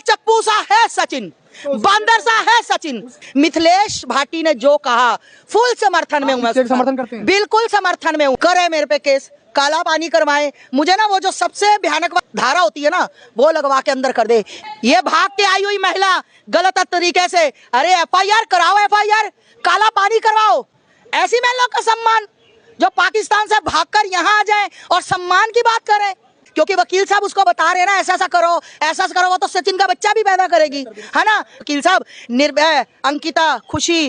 चप्पू सा है सचिन, बंदर सा है सचिन। मिथिलेश भाटी ने जो कहा फुल समर्थन में हूँ मैं, समर्थन करते हैं, बिल्कुल समर्थन में हूँ। करे मेरे पे केस, काला पानी करवाए मुझे ना, वो जो सबसे भयानक धारा होती है ना वो लगवा के अंदर कर दे। ये भाग के आई हुई महिला गलत तरीके से, अरे एफआईआर कराओ, एफआईआर, काला पानी करवाओ। ऐसी महिलाओं का सम्मान जो पाकिस्तान से भागकर यहाँ आ जाए और सम्मान की बात करें, क्योंकि वकील साहब उसको बता रहे हैं ना ऐसा ऐसा करो, ऐसा ऐसा करो, वो तो सचिन का बच्चा भी पैदा करेगी, है ना। वकील साहब निर्भय, अंकिता, खुशी,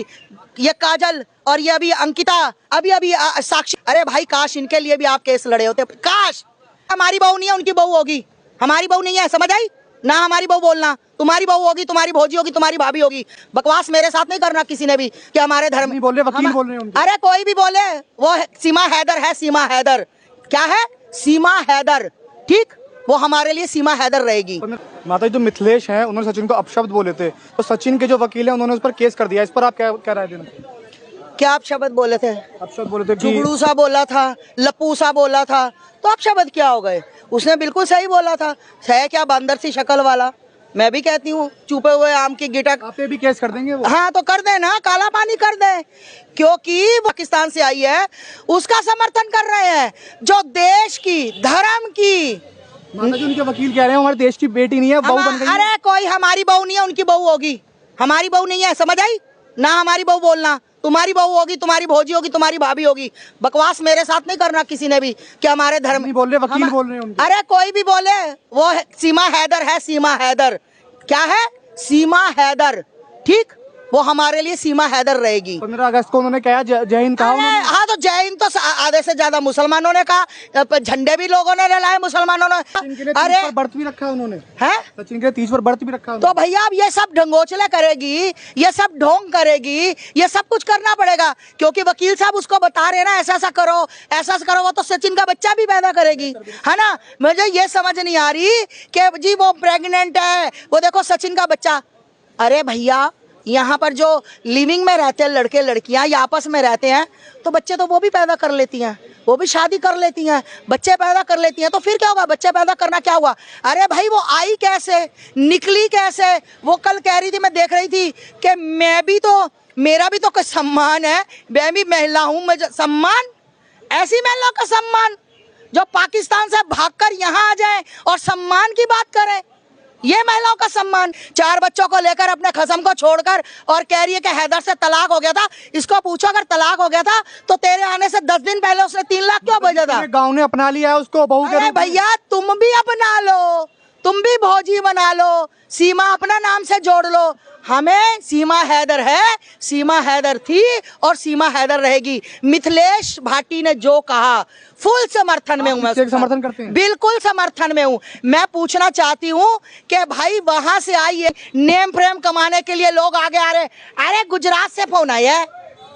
ये काजल और ये अभी अंकिता, अभी साक्षी, अरे भाई काश इनके लिए भी आप केस लड़े होते। काश हमारी बहू नहीं है, उनकी बहू होगी, हमारी बहू नहीं है, समझ आई ना। हमारी बहू बोलना, तुम्हारी बहू होगी, तुम्हारी भौजी होगी, तुम्हारी भाभी होगी। बकवास मेरे साथ नहीं करना किसी ने भी कि हमारे धर्म नहीं बोल रहे, वकील बोल रहे हैं। अरे कोई भी बोले, वो सीमा हैदर है, सीमा हैदर क्या है, सीमा हैदर, ठीक, वो हमारे लिए सीमा हैदर रहेगी। माता जी, जो मिथिलेश हैं उन्होंने सचिन को अपशब्द बोले थे, तो सचिन के जो वकील हैं उन्होंने उस पर केस कर दिया, इस पर आप क्या राय देना? क्या अपशब्द बोले थे? अपशब्द बोले थे, जुगड़ू सा बोला था, लप्पू सा बोला था, तो अपशब्द क्या हो गए? उसने बिल्कुल सही बोला था, है क्या बंदर सी शक्ल वाला। मैं भी कहती हूँ चुपे हुए आम की गिटक। आप पे भी केस कर देंगे वो? हाँ तो कर दे ना, काला पानी कर दे, क्योंकि पाकिस्तान से आई है, उसका समर्थन कर रहे हैं जो देश की, धर्म की। माता जी, उनके वकील कह रहे हैं हमारे देश की बेटी नहीं है, बहू बन गई है। अरे कोई हमारी बहू नहीं है, उनकी बहू होगी, हमारी बहू नहीं है, समझ आई ना। हमारी बहू बोलना, तुम्हारी बहू होगी, तुम्हारी भौजी होगी, तुम्हारी भाभी होगी। बकवास मेरे साथ नहीं करना किसी ने भी कि हमारे धर्म। नहीं बोल रहे, वकील बोल रहे हैं। अरे कोई भी बोले, वो सीमा हैदर है, सीमा हैदर क्या है, सीमा हैदर, ठीक, वो हमारे लिए सीमा हैदर रहेगी। 15 अगस्त को उन्होंने कहा जय हिंद कहा उन्होंने। हाँ तो जय हिंद तो आधे से ज्यादा मुसलमानों ने कहा, झंडे भी लोगों ने लहराए मुसलमानों ने। अरे व्रत भी रखा उन्होंने, है सचिन के 30 पर व्रत भी रखा। तो भैया अब ये सब ढंगोचले करेगी, ये सब ढोंग करेगी, ये सब कुछ करना पड़ेगा, क्योंकि वकील साहब उसको बता रहे हैं ना ऐसा ऐसा करो, ऐसा ऐसा करो, वो तो सचिन का बच्चा भी पैदा करेगी, है ना। मुझे ये समझ नहीं आ रही कि जी वो प्रेग्नेंट है, वो देखो सचिन का बच्चा। अरे भैया यहाँ पर जो लिविंग में रहते हैं लड़के लड़कियाँ या आपस में रहते हैं, तो बच्चे तो वो भी पैदा कर लेती हैं, वो भी शादी कर लेती हैं, बच्चे पैदा कर लेती हैं, तो फिर क्या होगा? बच्चे पैदा करना क्या हुआ? अरे भाई वो आई कैसे, निकली कैसे? वो कल कह रही थी, मैं देख रही थी कि मैं भी तो, मेरा भी तो कोई सम्मान है, मैं भी महिला हूँ, मुझे सम्मान, ऐसी महिलाओं का सम्मान जो पाकिस्तान से भागकर यहाँ आ जाए और सम्मान की बात करें, ये महिलाओं का सम्मान। 4 बच्चों को लेकर अपने खसम को छोड़कर और कह रही है कि हैदर से तलाक हो गया था। इसको पूछो अगर तलाक हो गया था तो तेरे आने से 10 दिन पहले उसने 3 लाख क्यों भेजा था? गांव ने अपना लिया है उसको बहू के रूप में। भैया तुम भी अपना लो, तुम भी भौजी बना लो, सीमा अपना नाम से जोड़ लो। हमें सीमा हैदर है, सीमा हैदर थी और सीमा हैदर रहेगी। मिथिलेश भाटी ने जो कहा फुल समर्थन में हूँ मैं, समर्थन करते हैं, बिल्कुल समर्थन में हूँ। मैं पूछना चाहती हूँ कि भाई वहां से आई है, नेम फ्रेम कमाने के लिए लोग आगे आ रहे। अरे गुजरात से फोन आया है,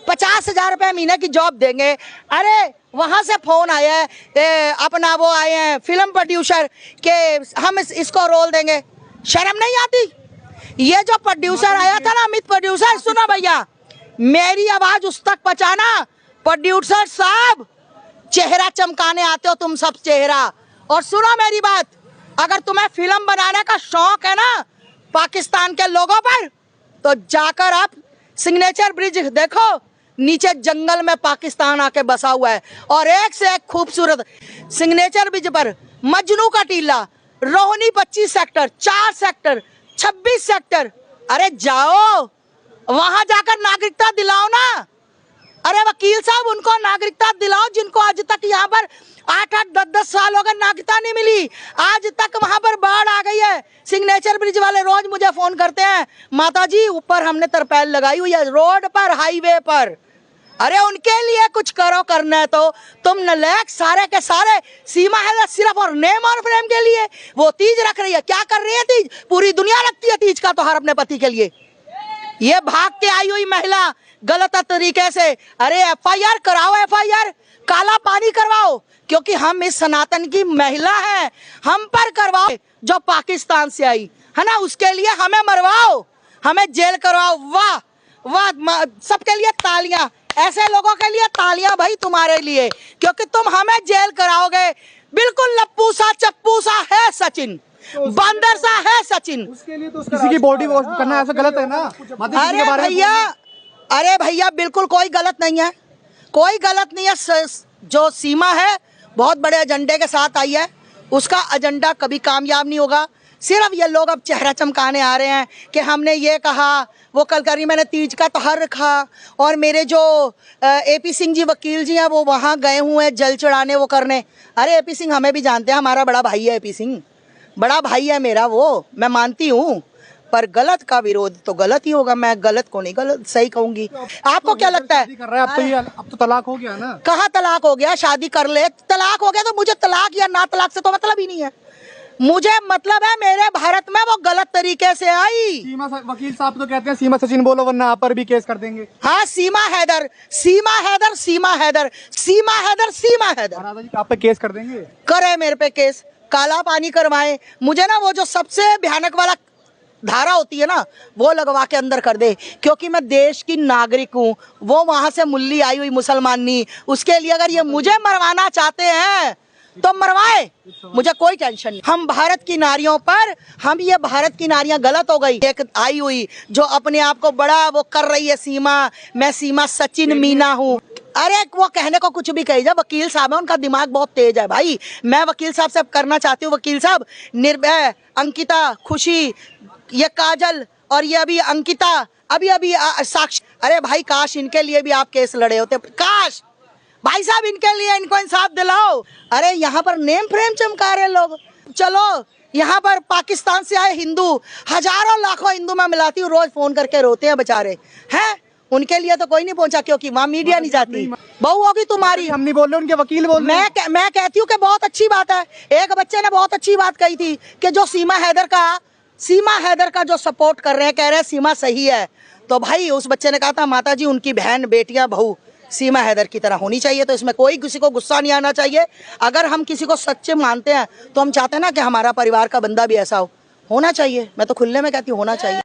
50,000 रुपए महीने की जॉब देंगे। अरे वहां से फोन आया है, अपना वो आए हैं फिल्म प्रोड्यूसर के हम इसको रोल देंगे। शर्म नहीं आती? ये जो प्रोड्यूसर आया था ना, अमित प्रोड्यूसर, सुनो भैया, मेरी आवाज उस तक पहुंचाना। प्रोड्यूसर साहब, चेहरा चमकाने आते हो तुम सब चेहरा। और सुनो मेरी बात, अगर तुम्हें फिल्म बनाने का शौक है ना पाकिस्तान के लोगों पर, तो जाकर आप सिग्नेचर ब्रिज देखो, नीचे जंगल में पाकिस्तान आके बसा हुआ है और एक से एक खूबसूरत। सिग्नेचर ब्रिज पर मजनू का टीला, रोहिणी 25 सेक्टर, 4 सेक्टर, 26 सेक्टर। अरे जाओ वहां जाकर नागरिकता दिलाओ ना। अरे वकील साहब, उनको नागरिकता दिलाओ जिनको आज तक यहाँ पर 8-8, 10-10 साल हो गए नागरिकता नहीं मिली। आज तक वहां पर बाढ़ आ गई है। सिग्नेचर ब्रिज वाले रोज मुझे फोन करते हैं, माता जी ऊपर हमने तरपाल लगाई हुई है रोड पर, हाईवे पर। अरे उनके लिए कुछ करो, करना है तो। तुम नलायक सारे के सारे सीमा है सिर्फ और नेम और फ्रेम के लिए। वो तीज रख रही है, क्या कर रही है तीज? पूरी दुनिया रखती है तीज का त्योहार अपने पति के लिए। ये भाग के आई हुई महिला गलत तरीके से, अरे एफआईआर कराओ, एफआईआर, काला पानी करवाओ, क्योंकि हम इस सनातन की महिला हैं, हम पर करवाओ। जो पाकिस्तान से आई है ना, उसके लिए हमें मरवाओ, हमें जेल करवाओ। वाह वाह, सबके लिए तालियां, ऐसे लोगों के लिए तालियां भाई तुम्हारे लिए, क्योंकि तुम हमें जेल कराओगे। बिल्कुल लप्पू सा चप्पू सा है सचिन, बंदर सा है सचिन। किसी की बॉडी वॉश करना ऐसा गलत है ना। माता जी के अरे बारे में भैया, अरे भैया बिल्कुल कोई गलत नहीं है, कोई गलत नहीं है। जो सीमा है बहुत बड़े एजेंडे के साथ आई है, उसका एजेंडा कभी कामयाब नहीं होगा। सिर्फ ये लोग अब चेहरा चमकाने आ रहे हैं कि हमने ये कहा, वो कल करी मैंने तीज का त्योहार रखा, और मेरे जो एपी सिंह जी वकील जी हैं वो वहाँ गए हुए हैं जल चढ़ाने वो करने। अरे एपी सिंह हमें भी जानते हैं, हमारा बड़ा भाई है एपी सिंह, बड़ा भाई है मेरा, वो मैं मानती हूँ, पर गलत का विरोध तो गलत ही होगा। मैं गलत को नहीं गलत सही कहूंगी। आपको क्या लगता है? कर रहा है अब तो, ये अब तो तलाक हो गया ना। कहाँ तलाक हो गया? शादी कर ले, तलाक हो गया तो मुझे तलाक या ना तलाक से तो मतलब ही नहीं है। मुझे मतलब है मेरे भारत में वो गलत तरीके से आई। सीमा वकील साहब तो कहते हैं सीमा सचिन बोलो वरना आप पर भी केस कर देंगे। हाँ, सीमा हैदर, सीमा हैदर, सीमा हैदर, सीमा हैदर, सीमा हैदर, राधा जी आप पे केस कर देंगे। करे मेरे पे केस, काला पानी करवाए मुझे ना, वो जो सबसे भयानक वाला धारा होती है ना वो लगवा के अंदर कर दे, क्योंकि मैं देश की नागरिक हूँ। वो वहां से मुल्ली आई हुई मुसलमानी, उसके लिए अगर ये मुझे मरवाना चाहते हैं तो मरवाए, मुझे कोई टेंशन नहीं। हम भारत की नारियों पर, हम ये भारत की नारियां गलत हो गई। एक आई हुई जो अपने आप को बड़ा वो कर रही है, सीमा, मैं सीमा सचिन मीना हूँ। अरे वो कहने को कुछ भी कही जाए, वकील साहब है, उनका दिमाग बहुत तेज है भाई। मैं वकील साहब से करना चाहती हूँ, वकील साहब निर्भय, अंकिता, खुशी, ये काजल और ये अभी अंकिता, अभी अभी साक्षी, अरे भाई काश इनके लिए भी आप केस लड़े होते, काश भाई साहब इनके लिए, इनको इंसाफ दिलाओ। अरे यहाँ पर नेम फ्रेम चमका रहे लोग। चलो यहाँ पर पाकिस्तान से आए हिंदू, हजारों लाखों हिंदू मैं मिलाती हूँ, रोज फोन करके रोते हैं बेचारे हैं, उनके लिए तो कोई नहीं पहुंचा क्योंकि वहाँ मीडिया नहीं जाती। बहू होगी तुम्हारी, हम नहीं बोल रहे, उनके वकील बोल रहे हैं। मैं कहती हूँ कि बहुत अच्छी बात है। एक बच्चे ने बहुत अच्छी बात कही थी कि जो सीमा हैदर का जो सपोर्ट कर रहे हैं, कह रहे हैं सीमा सही है, तो भाई उस बच्चे ने कहा था माता जी उनकी बहन, बेटियां, बहू सीमा हैदर की तरह होनी चाहिए। तो इसमें कोई किसी को गुस्सा नहीं आना चाहिए। अगर हम किसी को सच्चे मानते हैं तो हम चाहते हैं ना कि हमारा परिवार का बंदा भी ऐसा होना चाहिए। मैं तो खुले में कहती हूँ होना चाहिए।